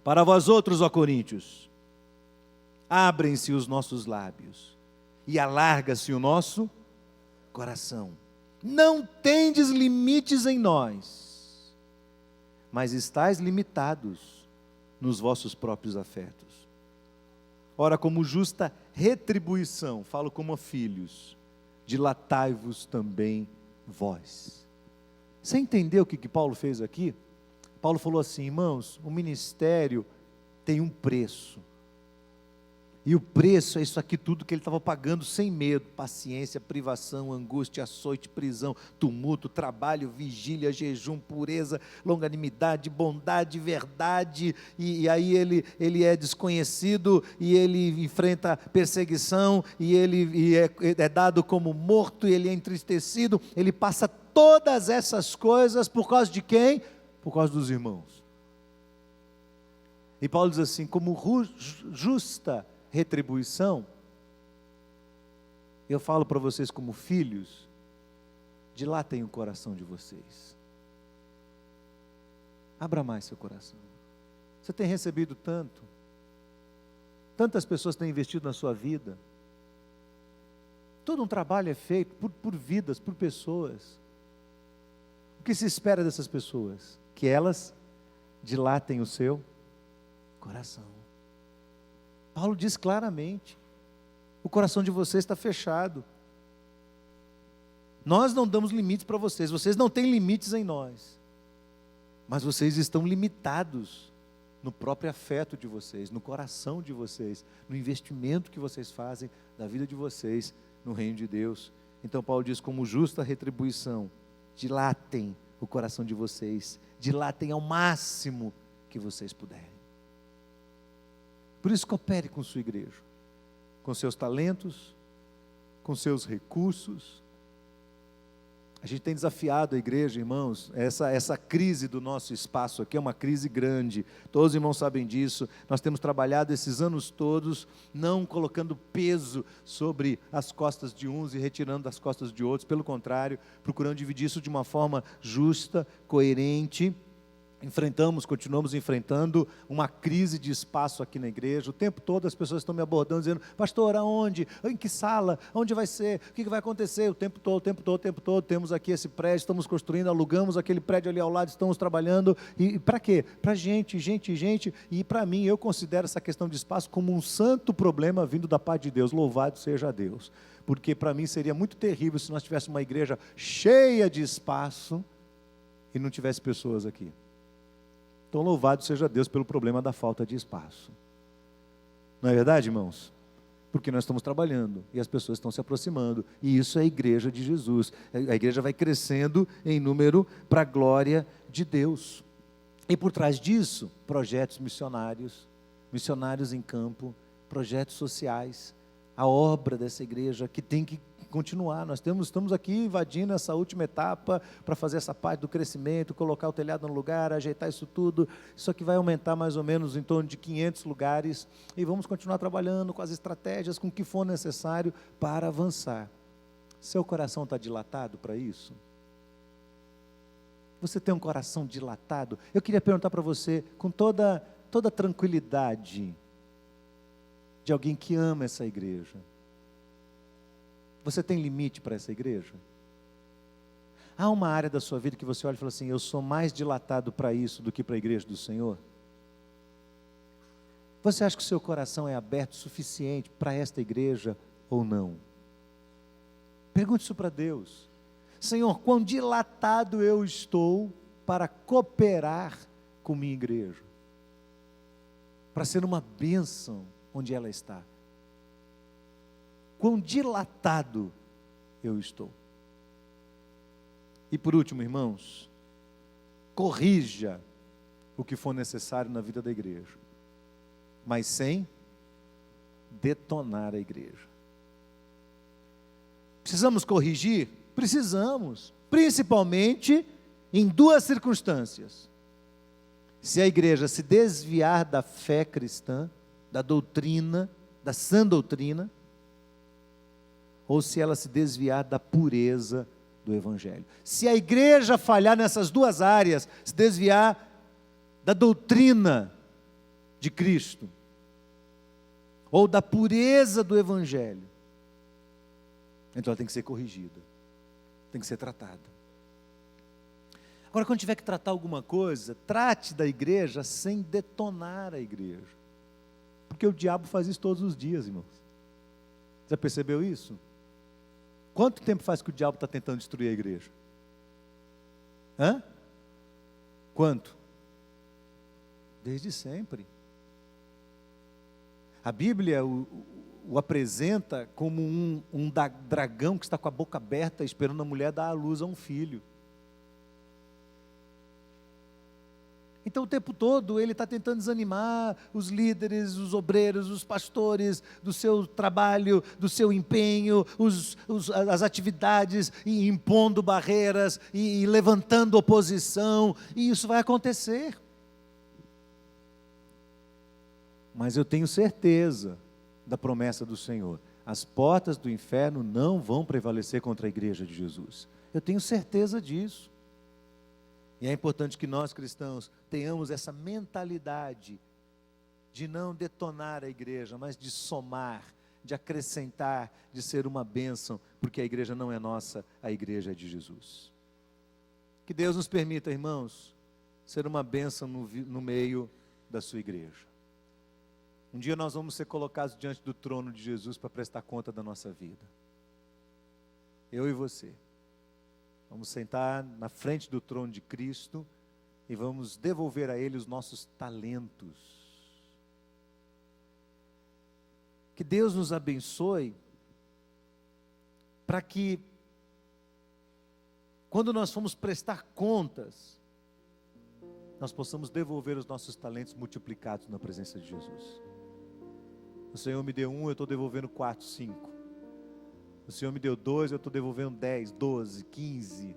S1: Para vós outros, ó Coríntios, abrem-se os nossos lábios, e alarga-se o nosso coração, não tendes limites em nós, mas estáis limitados nos vossos próprios afetos. Ora, como justa retribuição, falo como a filhos, dilatai-vos também vós. Você entendeu o que Paulo fez aqui? Paulo falou assim, irmãos, o ministério tem um preço, e o preço é isso aqui tudo que ele estava pagando sem medo, paciência, privação, angústia, açoite, prisão, tumulto, trabalho, vigília, jejum, pureza, longanimidade, bondade, verdade, e aí ele é desconhecido, e ele enfrenta perseguição, e ele é dado como morto, e ele é entristecido, ele passa todas essas coisas por causa de quem? Por causa dos irmãos. E Paulo diz assim, como justa retribuição, eu falo para vocês como filhos, dilatem o coração de vocês, abra mais seu coração. Você tem recebido tanto, tantas pessoas têm investido na sua vida, todo um trabalho é feito por vidas, por pessoas. O que se espera dessas pessoas? Que elas dilatem o seu coração. Paulo diz claramente, o coração de vocês está fechado, nós não damos limites para vocês, vocês não têm limites em nós, mas vocês estão limitados no próprio afeto de vocês, no coração de vocês, no investimento que vocês fazem da vida de vocês no reino de Deus. Então Paulo diz, como justa retribuição, dilatem o coração de vocês, dilatem ao máximo que vocês puderem. Por isso coopere com sua igreja, com seus talentos, com seus recursos, A gente tem desafiado a igreja, irmãos. Essa crise do nosso espaço aqui é uma crise grande. Todos os irmãos sabem disso. Nós temos trabalhado esses anos todos, não colocando peso sobre as costas de uns e retirando das costas de outros. Pelo contrário, procurando dividir isso de uma forma justa, coerente. Continuamos enfrentando uma crise de espaço aqui na igreja. O tempo todo as pessoas estão me abordando, dizendo: pastor, aonde? Em que sala? Onde vai ser? O que vai acontecer? O tempo todo, temos aqui esse prédio, estamos construindo, alugamos aquele prédio ali ao lado, estamos trabalhando. E para quê? Para gente. E para mim, eu considero essa questão de espaço como um santo problema vindo da parte de Deus. Louvado seja Deus. Porque para mim seria muito terrível se nós tivéssemos uma igreja cheia de espaço e não tivesse pessoas aqui. Então, louvado seja Deus pelo problema da falta de espaço. Não é verdade, irmãos? Porque nós estamos trabalhando e as pessoas estão se aproximando. E isso é a igreja de Jesus. A igreja vai crescendo em número para a glória de Deus. E por trás disso, projetos missionários, missionários em campo, projetos sociais, a obra dessa igreja que tem que continuar. Nós estamos aqui invadindo essa última etapa para fazer essa parte do crescimento, colocar o telhado no lugar, ajeitar isso tudo. Isso aqui vai aumentar mais ou menos em torno de 500 lugares e vamos continuar trabalhando com as estratégias, com o que for necessário para avançar. Seu coração está dilatado para isso? Você tem um coração dilatado? Eu queria perguntar para você, com toda tranquilidade, de alguém que ama essa igreja: você tem limite para essa igreja? Há uma área da sua vida que você olha e fala assim: eu sou mais dilatado para isso do que para a igreja do Senhor? Você acha que o seu coração é aberto o suficiente para esta igreja ou não? Pergunte isso para Deus. Senhor, quão dilatado eu estou para cooperar com minha igreja, para ser uma bênção onde ela está? Quão dilatado eu estou? E por último, irmãos, corrija o que for necessário na vida da igreja, mas sem detonar a igreja. Precisamos corrigir? Precisamos, principalmente em duas circunstâncias: se a igreja se desviar da fé cristã, da doutrina, da sã doutrina, ou se ela se desviar da pureza do Evangelho. Se a igreja falhar nessas duas áreas, se desviar da doutrina de Cristo, ou da pureza do Evangelho, então ela tem que ser corrigida, tem que ser tratada. Agora, quando tiver que tratar alguma coisa, trate da igreja sem detonar a igreja, porque o diabo faz isso todos os dias, irmãos. Já percebeu isso? Quanto tempo faz que o diabo está tentando destruir a igreja? Quanto? Desde sempre. A Bíblia o apresenta como um dragão que está com a boca aberta, esperando a mulher dar à luz a um filho. Então o tempo todo ele está tentando desanimar os líderes, os obreiros, os pastores do seu trabalho, do seu empenho, as atividades, e impondo barreiras e levantando oposição, e isso vai acontecer. Mas eu tenho certeza da promessa do Senhor: as portas do inferno não vão prevalecer contra a igreja de Jesus. Eu tenho certeza disso. E é importante que nós cristãos tenhamos essa mentalidade de não detonar a igreja, mas de somar, de acrescentar, de ser uma bênção, porque a igreja não é nossa, a igreja é de Jesus. Que Deus nos permita, irmãos, ser uma bênção no meio da sua igreja. Um dia nós vamos ser colocados diante do trono de Jesus para prestar conta da nossa vida. Eu e você. Vamos sentar na frente do trono de Cristo e vamos devolver a Ele os nossos talentos. Que Deus nos abençoe para que, quando nós formos prestar contas, nós possamos devolver os nossos talentos multiplicados na presença de Jesus. O Senhor me deu 1, eu estou devolvendo 4, 5. O Senhor me deu 2, eu estou devolvendo 10, 12, 15.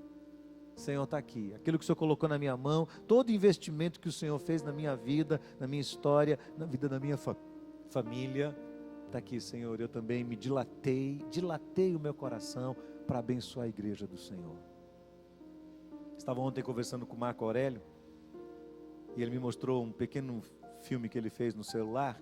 S1: O Senhor está aqui. Aquilo que o Senhor colocou na minha mão, todo investimento que o Senhor fez na minha vida, na minha história, na vida da minha família, está aqui, Senhor. Eu também me dilatei o meu coração para abençoar a igreja do Senhor. Estava ontem conversando com o Marco Aurélio, e ele me mostrou um pequeno filme que ele fez no celular,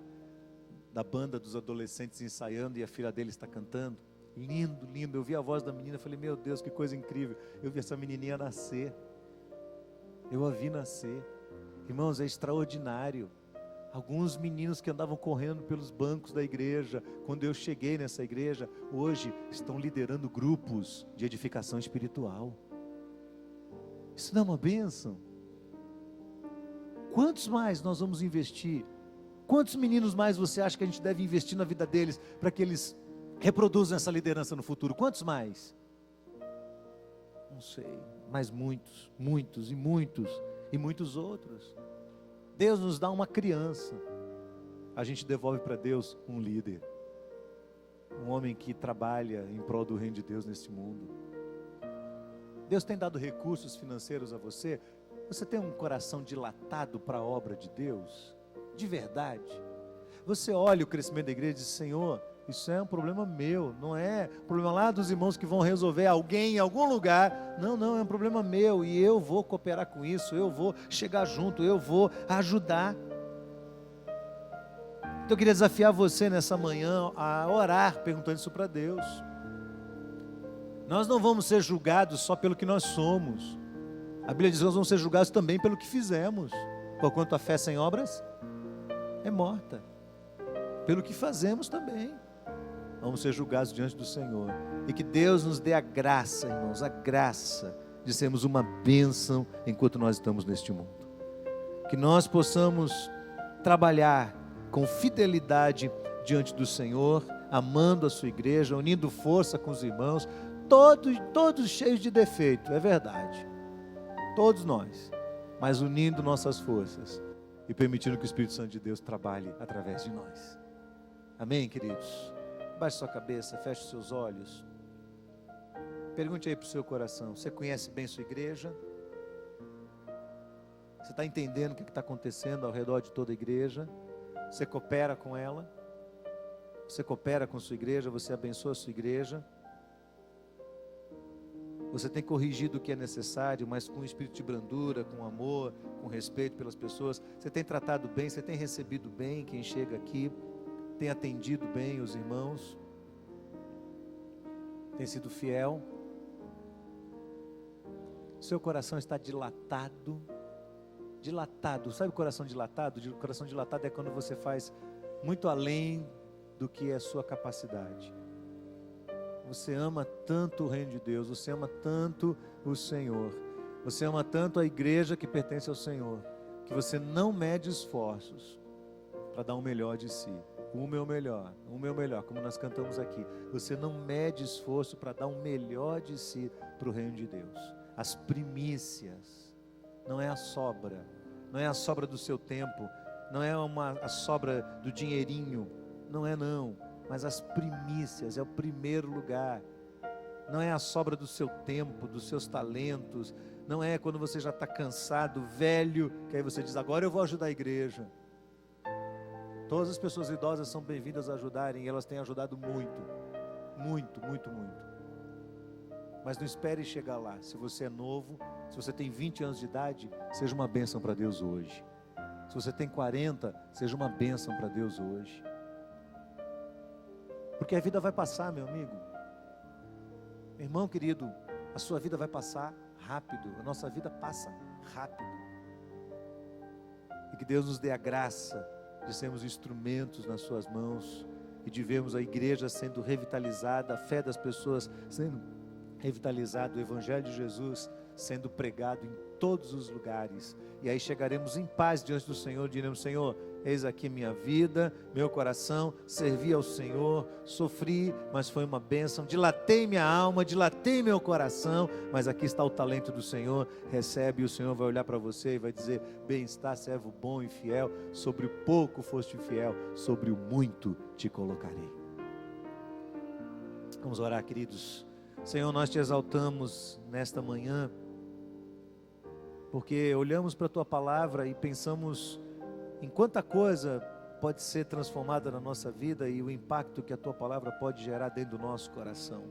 S1: da banda dos adolescentes ensaiando, e a filha dele está cantando. Lindo, lindo. Eu vi a voz da menina, falei, meu Deus, que coisa incrível. Eu vi essa menininha nascer. Eu a vi nascer. Irmãos, é extraordinário. Alguns meninos que andavam correndo pelos bancos da igreja, quando eu cheguei nessa igreja, hoje estão liderando grupos de edificação espiritual. Isso não é uma bênção? Quantos mais nós vamos investir? Quantos meninos mais você acha que a gente deve investir na vida deles, para que eles reproduzam essa liderança no futuro? Quantos mais? Não sei, mas muitos, muitos e muitos e muitos outros. Deus nos dá uma criança, a gente devolve para Deus um líder, um homem que trabalha em prol do reino de Deus neste mundo. Deus tem dado recursos financeiros a você. Você tem um coração dilatado para a obra de Deus? De verdade? Você olha o crescimento da igreja e diz, Senhor, isso é um problema meu, não é um problema lá dos irmãos que vão resolver, alguém em algum lugar. Não, é um problema meu, e eu vou cooperar com isso, eu vou chegar junto, eu vou ajudar. Então eu queria desafiar você nessa manhã a orar, perguntando isso para Deus. Nós não vamos ser julgados só pelo que nós somos. A Bíblia diz que nós vamos ser julgados também pelo que fizemos. Porquanto a fé sem obras é morta. Pelo que fazemos também vamos ser julgados diante do Senhor. E que Deus nos dê a graça, irmãos, a graça de sermos uma bênção enquanto nós estamos neste mundo. Que nós possamos trabalhar com fidelidade diante do Senhor, amando a sua igreja, unindo força com os irmãos, todos cheios de defeito, é verdade. Todos nós, mas unindo nossas forças e permitindo que o Espírito Santo de Deus trabalhe através de nós. Amém, queridos? Baixe sua cabeça, feche seus olhos. Pergunte aí para o seu coração, você conhece bem sua igreja? Você está entendendo o que está acontecendo ao redor de toda a igreja? Você coopera com ela? Você coopera com sua igreja? Você abençoa a sua igreja? Você tem corrigido o que é necessário, mas com espírito de brandura, com amor, com respeito pelas pessoas. Você tem tratado bem, você tem recebido bem quem chega aqui, tem atendido bem os irmãos, tem sido fiel. Seu coração está dilatado. Sabe o coração dilatado? O coração dilatado é quando você faz muito além do que é a sua capacidade. Você ama tanto o reino de Deus, você ama tanto o Senhor, você ama tanto a igreja que pertence ao Senhor, que você não mede esforços para dar o melhor de si. O meu melhor, como nós cantamos aqui. Você não mede esforço para dar o melhor de si para o reino de Deus. As primícias, não é a sobra, não é a sobra do seu tempo, não é a sobra do dinheirinho, não. Mas as primícias é o primeiro lugar. Não é a sobra do seu tempo, dos seus talentos. Não é quando você já está cansado, velho, que aí você diz, agora eu vou ajudar a igreja. Todas as pessoas idosas são bem-vindas a ajudarem, e elas têm ajudado muito. Mas não espere chegar lá. Se você é novo, se você tem 20 anos de idade, seja uma bênção para Deus hoje. Se você tem 40, seja uma bênção para Deus hoje. Porque a vida vai passar, meu amigo. Irmão querido, a sua vida vai passar rápido. A nossa vida passa rápido. E que Deus nos dê a graça de sermos instrumentos nas suas mãos e de vermos a igreja sendo revitalizada, a fé das pessoas sendo revitalizada, o Evangelho de Jesus sendo pregado em todos os lugares. E aí chegaremos em paz diante do Senhor, diremos, Senhor, eis aqui minha vida, meu coração, servi ao Senhor, sofri, mas foi uma bênção, dilatei minha alma, dilatei meu coração, mas aqui está o talento do Senhor, recebe, e o Senhor vai olhar para você e vai dizer, bem está, servo bom e fiel, sobre o pouco foste fiel, sobre o muito te colocarei. Vamos orar, queridos. Senhor, nós te exaltamos nesta manhã, porque olhamos para a tua palavra e pensamos em quanta coisa pode ser transformada na nossa vida e o impacto que a tua palavra pode gerar dentro do nosso coração.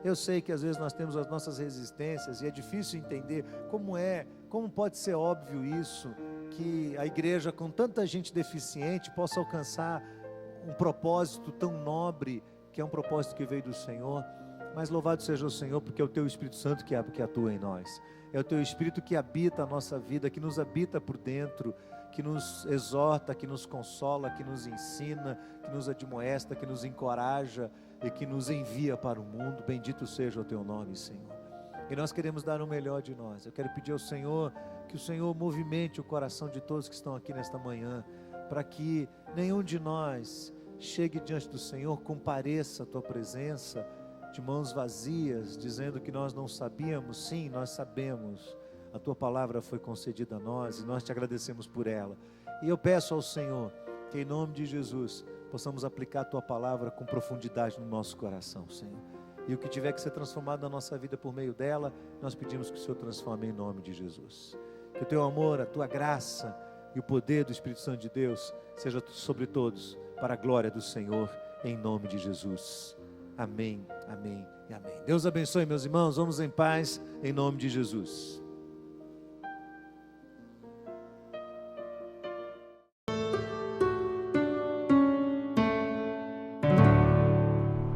S1: Eu sei que às vezes nós temos as nossas resistências e é difícil entender como pode ser óbvio isso, que a igreja com tanta gente deficiente possa alcançar um propósito tão nobre, que é um propósito que veio do Senhor. Mas louvado seja o Senhor, porque é o teu Espírito Santo que atua em nós. É o teu Espírito que habita a nossa vida, que nos habita por dentro, que nos exorta, que nos consola, que nos ensina, que nos admoesta, que nos encoraja e que nos envia para o mundo. Bendito seja o teu nome, Senhor. E nós queremos dar o melhor de nós. Eu quero pedir ao Senhor que o Senhor movimente o coração de todos que estão aqui nesta manhã, para que nenhum de nós chegue diante do Senhor, compareça à tua presença de mãos vazias, dizendo que nós não sabíamos. Sim, nós sabemos. A tua palavra foi concedida a nós e nós te agradecemos por ela. E eu peço ao Senhor que em nome de Jesus possamos aplicar a tua palavra com profundidade no nosso coração, Senhor. E o que tiver que ser transformado na nossa vida por meio dela, nós pedimos que o Senhor transforme em nome de Jesus. Que o teu amor, a tua graça e o poder do Espírito Santo de Deus seja sobre todos, para a glória do Senhor, em nome de Jesus. Amém, amém e amém. Deus abençoe, meus irmãos. Vamos em paz, em nome de Jesus.